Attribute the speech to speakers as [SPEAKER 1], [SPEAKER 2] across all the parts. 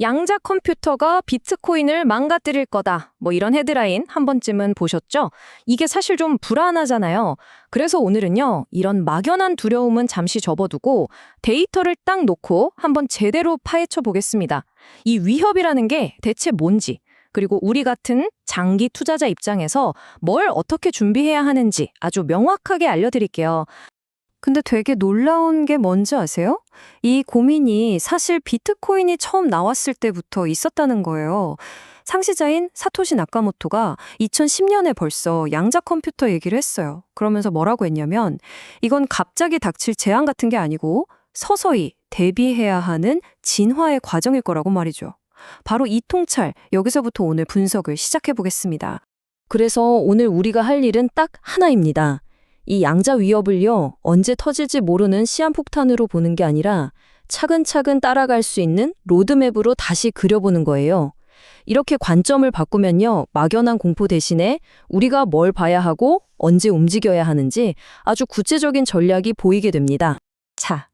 [SPEAKER 1] 양자 컴퓨터가 비트코인을 망가뜨릴 거다. 뭐 이런 헤드라인 한 번쯤은 보셨죠? 이게 사실 좀 불안하잖아요. 그래서 오늘은요, 이런 막연한 두려움은 잠시 접어두고 데이터를 딱 놓고 한번 제대로 파헤쳐 보겠습니다. 이 위협이라는 게 대체 뭔지, 그리고 우리 같은 장기 투자자 입장에서 뭘 어떻게 준비해야 하는지 아주 명확하게 알려드릴게요. 근데 되게 놀라운 게 뭔지 아세요? 이 고민이 사실 비트코인이 처음 나왔을 때부터 있었다는 거예요. 창시자인 사토시 나카모토가 2010년에 벌써 양자 컴퓨터 얘기를 했어요. 그러면서 뭐라고 했냐면 이건 갑자기 닥칠 재앙 같은 게 아니고 서서히 대비해야 하는 진화의 과정일 거라고 말이죠. 바로 이 통찰, 여기서부터 오늘 분석을 시작해 보겠습니다. 그래서 오늘 우리가 할 일은 딱 하나입니다. 이 양자 위협을요, 언제 터질지 모르는 시한폭탄으로 보는 게 아니라 차근차근 따라갈 수 있는 로드맵으로 다시 그려보는 거예요. 이렇게 관점을 바꾸면요, 막연한 공포 대신에 우리가 뭘 봐야 하고 언제 움직여야 하는지 아주 구체적인 전략이 보이게 됩니다. 자,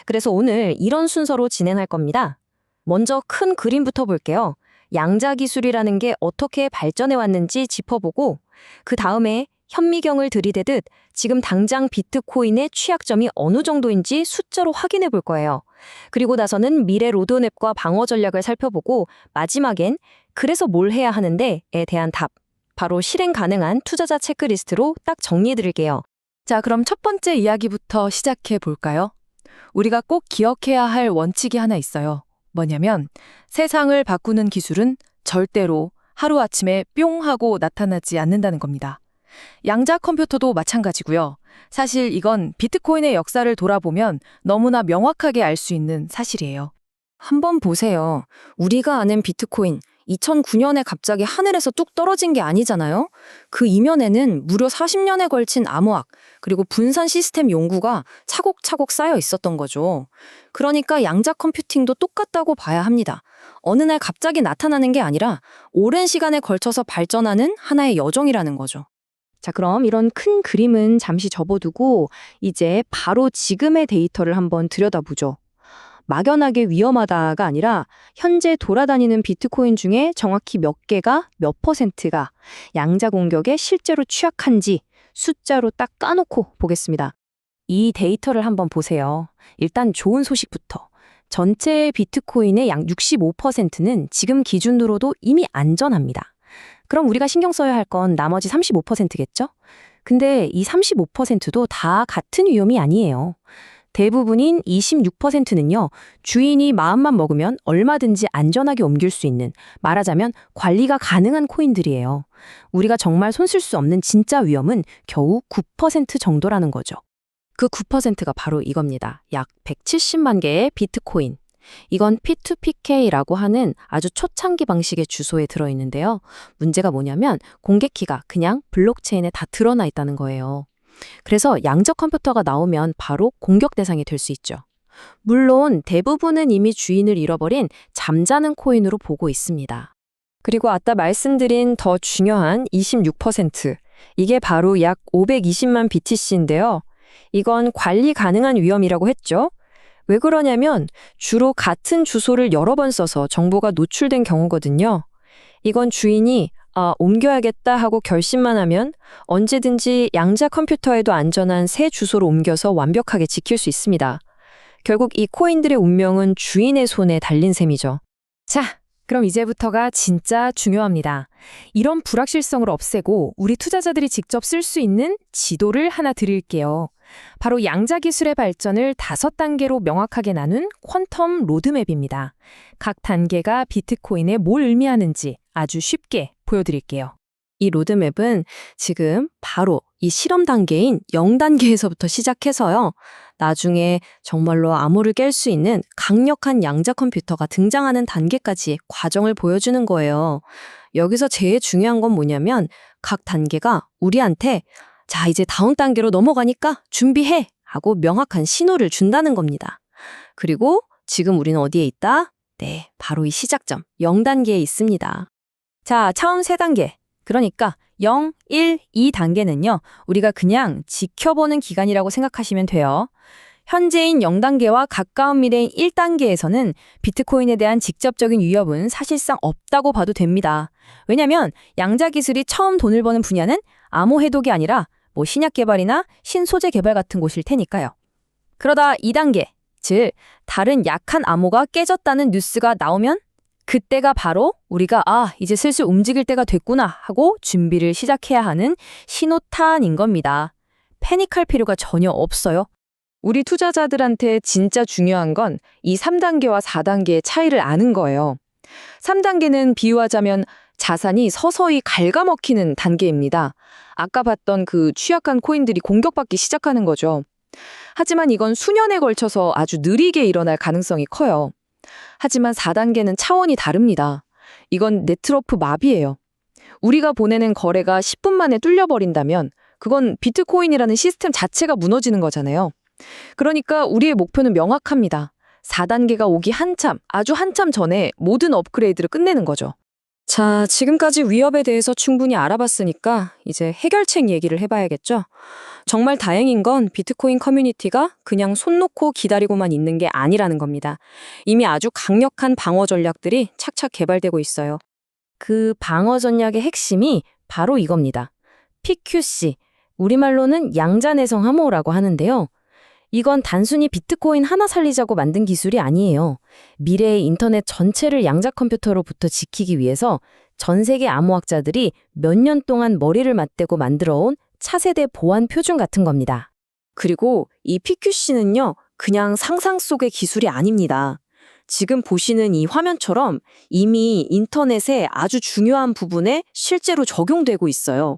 [SPEAKER 1] 그래서 오늘 이런 순서로 진행할 겁니다. 먼저 큰 그림부터 볼게요. 양자 기술이라는 게 어떻게 발전해 왔는지 짚어보고 그 다음에 현미경을 들이대듯 지금 당장 비트코인의 취약점이 어느 정도인지 숫자로 확인해 볼 거예요. 그리고 나서는 미래 로드맵과 방어 전략을 살펴보고 마지막엔 그래서 뭘 해야 하는데에 대한 답, 바로 실행 가능한 투자자 체크리스트로 딱 정리해 드릴게요.
[SPEAKER 2] 자, 그럼 첫 번째 이야기부터 시작해 볼까요? 우리가 꼭 기억해야 할 원칙이 하나 있어요. 뭐냐면 세상을 바꾸는 기술은 절대로 하루아침에 뿅 하고 나타나지 않는다는 겁니다. 양자 컴퓨터도 마찬가지고요. 사실 이건 비트코인의 역사를 돌아보면 너무나 명확하게 알 수 있는 사실이에요.
[SPEAKER 1] 한번 보세요. 우리가 아는 비트코인, 2009년에 갑자기 하늘에서 뚝 떨어진 게 아니잖아요? 그 이면에는 무려 40년에 걸친 암호학, 그리고 분산 시스템 연구가 차곡차곡 쌓여 있었던 거죠. 그러니까 양자 컴퓨팅도 똑같다고 봐야 합니다. 어느 날 갑자기 나타나는 게 아니라 오랜 시간에 걸쳐서 발전하는 하나의 여정이라는 거죠. 자, 그럼 이런 큰 그림은 잠시 접어두고 이제 바로 지금의 데이터를 한번 들여다보죠. 막연하게 위험하다가 아니라 현재 돌아다니는 비트코인 중에 정확히 몇 개가 몇 퍼센트가 양자 공격에 실제로 취약한지 숫자로 딱 까놓고 보겠습니다. 이 데이터를 한번 보세요. 일단 좋은 소식부터. 전체 비트코인의 약 65%는 지금 기준으로도 이미 안전합니다. 그럼 우리가 신경 써야 할 건 나머지 35%겠죠? 근데 이 35%도 다 같은 위험이 아니에요. 대부분인 26%는요, 주인이 마음만 먹으면 얼마든지 안전하게 옮길 수 있는, 말하자면 관리가 가능한 코인들이에요. 우리가 정말 손쓸 수 없는 진짜 위험은 겨우 9% 정도라는 거죠. 그 9%가 바로 이겁니다. 약 170만 개의 비트코인. 이건 P2PK라고 하는 아주 초창기 방식의 주소에 들어있는데요. 문제가 뭐냐면 공개키가 그냥 블록체인에 다 드러나 있다는 거예요. 그래서 양자 컴퓨터가 나오면 바로 공격 대상이 될 수 있죠. 물론 대부분은 이미 주인을 잃어버린 잠자는 코인으로 보고 있습니다. 그리고 아까 말씀드린 더 중요한 26%, 이게 바로 약 520만 BTC인데요. 이건 관리 가능한 위험이라고 했죠. 왜 그러냐면 주로 같은 주소를 여러 번 써서 정보가 노출된 경우거든요. 이건 주인이 옮겨야겠다 하고 결심만 하면 언제든지 양자 컴퓨터에도 안전한 새 주소로 옮겨서 완벽하게 지킬 수 있습니다. 결국 이 코인들의 운명은 주인의 손에 달린 셈이죠. 자, 그럼 이제부터가 진짜 중요합니다. 이런 불확실성을 없애고 우리 투자자들이 직접 쓸 수 있는 지도를 하나 드릴게요. 바로 양자 기술의 발전을 5단계로 명확하게 나눈 퀀텀 로드맵입니다. 각 단계가 비트코인에 뭘 의미하는지 아주 쉽게 보여드릴게요. 이 로드맵은 지금 바로 이 실험 단계인 0단계에서부터 시작해서요. 나중에 정말로 암호를 깰 수 있는 강력한 양자 컴퓨터가 등장하는 단계까지 과정을 보여주는 거예요. 여기서 제일 중요한 건 뭐냐면 각 단계가 우리한테 자, 이제 다음 단계로 넘어가니까 준비해! 하고 명확한 신호를 준다는 겁니다. 그리고 지금 우리는 어디에 있다? 네, 바로 이 시작점 0단계에 있습니다. 자, 처음 3단계. 그러니까 0, 1, 2단계는요. 우리가 그냥 지켜보는 기간이라고 생각하시면 돼요. 현재인 0단계와 가까운 미래인 1단계에서는 비트코인에 대한 직접적인 위협은 사실상 없다고 봐도 됩니다. 왜냐하면 양자 기술이 처음 돈을 버는 분야는 암호 해독이 아니라 신약 개발이나 신소재 개발 같은 곳일 테니까요. 그러다 2단계, 즉 다른 약한 암호가 깨졌다는 뉴스가 나오면 그때가 바로 우리가 이제 슬슬 움직일 때가 됐구나 하고 준비를 시작해야 하는 신호탄인 겁니다. 패닉할 필요가 전혀 없어요.
[SPEAKER 2] 우리 투자자들한테 진짜 중요한 건 이 3단계와 4단계의 차이를 아는 거예요. 3단계는 비유하자면 자산이 서서히 갉아먹히는 단계입니다. 아까 봤던 그 취약한 코인들이 공격받기 시작하는 거죠. 하지만 이건 수년에 걸쳐서 아주 느리게 일어날 가능성이 커요. 하지만 4단계는 차원이 다릅니다. 이건 네트워크 마비예요. 우리가 보내는 거래가 10분 만에 뚫려버린다면 그건 비트코인이라는 시스템 자체가 무너지는 거잖아요. 그러니까 우리의 목표는 명확합니다. 4단계가 오기 아주 한참 전에 모든 업그레이드를 끝내는 거죠.
[SPEAKER 1] 자, 지금까지 위협에 대해서 충분히 알아봤으니까 이제 해결책 얘기를 해봐야겠죠? 정말 다행인 건 비트코인 커뮤니티가 그냥 손 놓고 기다리고만 있는 게 아니라는 겁니다. 이미 아주 강력한 방어 전략들이 착착 개발되고 있어요. 그 방어 전략의 핵심이 바로 이겁니다. PQC, 우리말로는 양자내성 암호라고 하는데요. 이건 단순히 비트코인 하나 살리자고 만든 기술이 아니에요. 미래의 인터넷 전체를 양자 컴퓨터로부터 지키기 위해서 전 세계 암호학자들이 몇 년 동안 머리를 맞대고 만들어온 차세대 보안 표준 같은 겁니다. 그리고 이 PQC는요, 그냥 상상 속의 기술이 아닙니다. 지금 보시는 이 화면처럼 이미 인터넷의 아주 중요한 부분에 실제로 적용되고 있어요.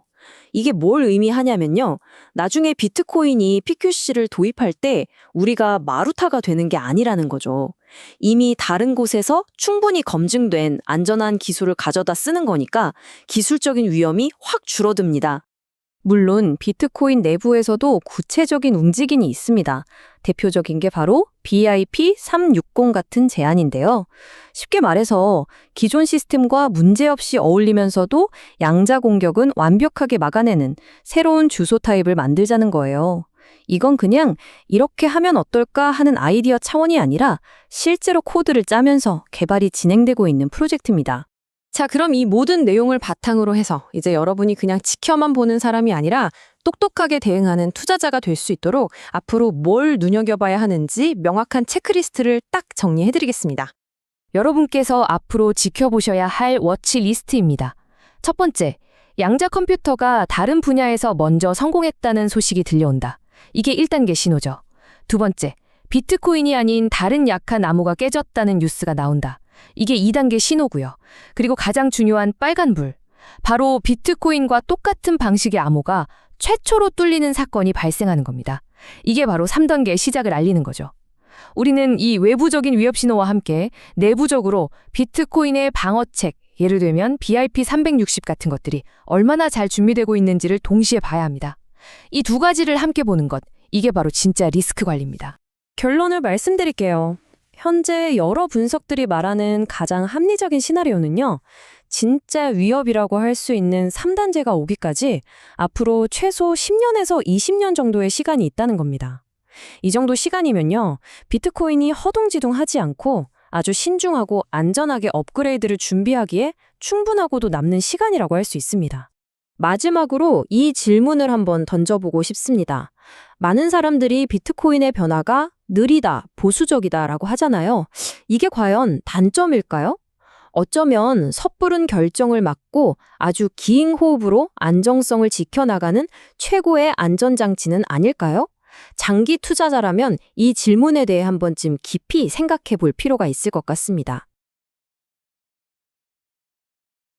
[SPEAKER 1] 이게 뭘 의미하냐면요. 나중에 비트코인이 PQC를 도입할 때 우리가 마루타가 되는 게 아니라는 거죠. 이미 다른 곳에서 충분히 검증된 안전한 기술을 가져다 쓰는 거니까 기술적인 위험이 확 줄어듭니다. 물론 비트코인 내부에서도 구체적인 움직임이 있습니다. 대표적인 게 바로 BIP360 같은 제안인데요. 쉽게 말해서 기존 시스템과 문제없이 어울리면서도 양자 공격은 완벽하게 막아내는 새로운 주소 타입을 만들자는 거예요. 이건 그냥 이렇게 하면 어떨까 하는 아이디어 차원이 아니라 실제로 코드를 짜면서 개발이 진행되고 있는 프로젝트입니다. 자, 그럼 이 모든 내용을 바탕으로 해서 이제 여러분이 그냥 지켜만 보는 사람이 아니라 똑똑하게 대응하는 투자자가 될 수 있도록 앞으로 뭘 눈여겨봐야 하는지 명확한 체크리스트를 딱 정리해드리겠습니다.
[SPEAKER 2] 여러분께서 앞으로 지켜보셔야 할 워치리스트입니다. 첫 번째, 양자 컴퓨터가 다른 분야에서 먼저 성공했다는 소식이 들려온다. 이게 1단계 신호죠. 두 번째, 비트코인이 아닌 다른 약한 암호가 깨졌다는 뉴스가 나온다. 이게 2단계 신호고요. 그리고 가장 중요한 빨간불. 바로 비트코인과 똑같은 방식의 암호가 최초로 뚫리는 사건이 발생하는 겁니다. 이게 바로 3단계의 시작을 알리는 거죠. 우리는 이 외부적인 위협 신호와 함께 내부적으로 비트코인의 방어책, 예를 들면 BIP360 같은 것들이 얼마나 잘 준비되고 있는지를 동시에 봐야 합니다. 이 두 가지를 함께 보는 것, 이게 바로 진짜 리스크 관리입니다.
[SPEAKER 1] 결론을 말씀드릴게요. 현재 여러 분석들이 말하는 가장 합리적인 시나리오는요. 진짜 위협이라고 할 수 있는 3단계가 오기까지 앞으로 최소 10년에서 20년 정도의 시간이 있다는 겁니다. 이 정도 시간이면요. 비트코인이 허둥지둥하지 않고 아주 신중하고 안전하게 업그레이드를 준비하기에 충분하고도 남는 시간이라고 할 수 있습니다. 마지막으로 이 질문을 한번 던져보고 싶습니다. 많은 사람들이 비트코인의 변화가 느리다, 보수적이다라고 하잖아요. 이게 과연 단점일까요? 어쩌면 섣부른 결정을 막고 아주 긴 호흡으로 안정성을 지켜나가는 최고의 안전장치는 아닐까요? 장기 투자자라면 이 질문에 대해 한 번쯤 깊이 생각해 볼 필요가 있을 것 같습니다.